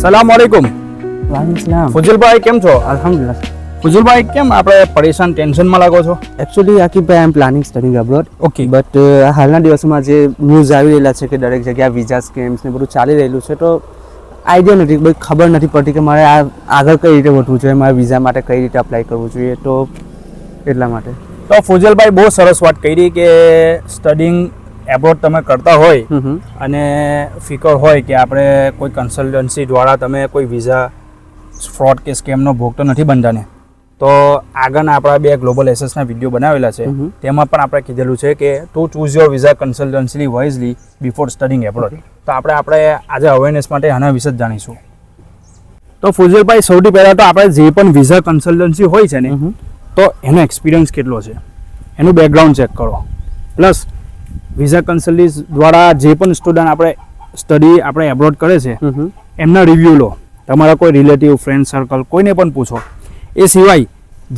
સલામવાલેકુમ. વાલેકુમ. ફુજલભાઈ કેમ છો? અલ્હમ્દુલિલ્લાહ. ફુજલભાઈ કેમ આપણે પરેશાન ટેન્શનમાં લાગો છો? એકચ્યુઅલી આકિબભાઈ I am planning studying abroad. Okay. But હાલના દિવસોમાં જે ન્યૂઝ આવી રહેલા છે કે દરેક જગ્યાએ વિઝા સ્કેમ્સ ને બધું ચાલી રહેલું છે, તો આઈડિયા નથી, બધી ખબર નથી પડતી કે મારે આ આગળ કઈ રીતે વધવું જોઈએ, મારે વિઝા માટે કઈ રીતે અપ્લાય કરવું જોઈએ, તો એટલા માટે. તો ફુજલભાઈ બહુ સરસ વાત કરી કે સ્ટડીંગ એબ્રોડ તમે કરતા હોય અને ફિકર હોય કે આપણે કોઈ કન્સલ્ટન્સી દ્વારા તમે કોઈ વિઝા ફ્રોડ કે સ્કેમનો ભોગ તો નથી બનતાને, તો આગળના આપણા બે ગ્લોબલ એસેસના વિડીયો બનાવેલા છે, તેમાં પણ આપણે કીધેલું છે કે to choose your visa consultancy wisely before studying abroad. તો આપણે આજે અવેરનેસ માટે આના વિશે જ જાણીશું. તો ફુજલભાઈ સૌથી પહેલાં તો આપણે જે પણ વિઝા કન્સલ્ટન્સી હોય છે ને, તો એનો એક્સપિરિયન્સ કેટલો છે એનું બેકગ્રાઉન્ડ ચેક કરો. પ્લસ વિઝા કન્સલ્ટન્સી દ્વારા જે પણ સ્ટુડન્ટ આપણે એબ્રોડ કરે છે એમના રિવ્યૂ લો. તમારા કોઈ રિલેટિવ, ફ્રેન્ડ સર્કલ કોઈને પણ પૂછો. એ સિવાય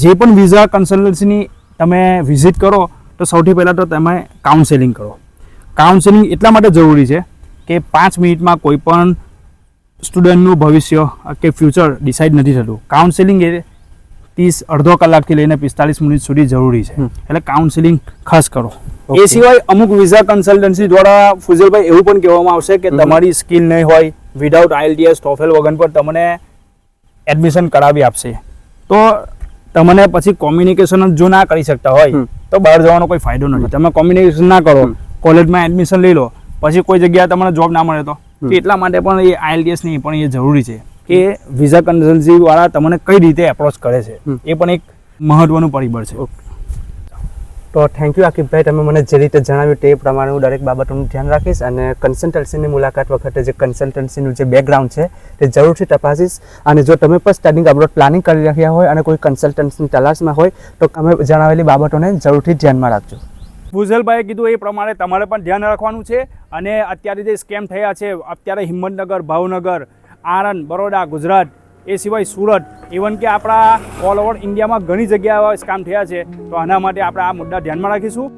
જે પણ વિઝા કન્સલ્ટન્સીની તમે વિઝિટ કરો તો સૌથી પહેલાં તો તમે કાઉન્સેલિંગ કરો. કાઉન્સેલિંગ એટલા માટે જરૂરી છે કે 5 મિનિટમાં કોઈ પણ સ્ટુડન્ટનું ભવિષ્ય કે ફ્યુચર ડિસાઇડ નથી થતું. કાઉન્સેલિંગ એ અડધો કલાકથી લઈને 45 મિનિટ સુધી જરૂરી છે, એટલે કાઉન્સેલિંગ ખાસ કરો. એ સિવાય અમુક વિઝા કન્સલ્ટન્સી દ્વારા ફુજલભાઈ એવું પણ કહેવામાં આવશે કે તમારી સ્કિલ નહીં હોય, વિધાઉટ IELTS TOEFL વગર પર તમને એડમિશન કરાવી આપશે. તો તમને પછી કોમ્યુનિકેશન જ જો ના કરી શકતા હોય તો બહાર જવાનો કોઈ ફાયદો નથી. તમે કોમ્યુનિકેશન ના કરો, કોલેજમાં એડમિશન લઈ લો, પછી કોઈ જગ્યાએ તમને જોબ ના મળે તો એટલા માટે પણ એ IELTS નહીં, પણ એ જરૂરી છે કે વિઝા કન્સલ્ટન્સી વાળા તમને કઈ રીતે એપ્રોચ કરે છે, એ પણ એક મહત્વનું પરિબળ છે. તો થેન્ક યુ આકિબભાઈ, તમે મને જે રીતે જણાવ્યું તે પ્રમાણે હું દરેક બાબતોનું ધ્યાન રાખીશ અને કન્સલ્ટન્સીની મુલાકાત વખતે જે કન્સલ્ટન્સીનું જે બેકગ્રાઉન્ડ છે તે જરૂરથી તપાસીશ. અને જો તમે પણ સ્ટડીંગ અબ્રોડ પ્લાનિંગ કરી રહ્યા હોય અને કોઈ કન્સલ્ટન્સીની તલાશમાં હોય તો અમે જણાવેલી બાબતોને જરૂરથી ધ્યાનમાં રાખજો. ફુજલભાઈએ કીધું એ પ્રમાણે તમારે પણ ધ્યાન રાખવાનું છે. અને અત્યારે જે સ્કેમ થયા છે, અત્યારે હિંમતનગર, ભાવનગર, આણંદ, બરોડા, ગુજરાત, એ સિવાય સુરત, ઇવન કે આપણા ઓલ ઓવર ઇન્ડિયામાં ઘણી જગ્યાએ સ્કેમ થયા છે. તો આના માટે આપણે આ મુદ્દા ધ્યાનમાં રાખીશું.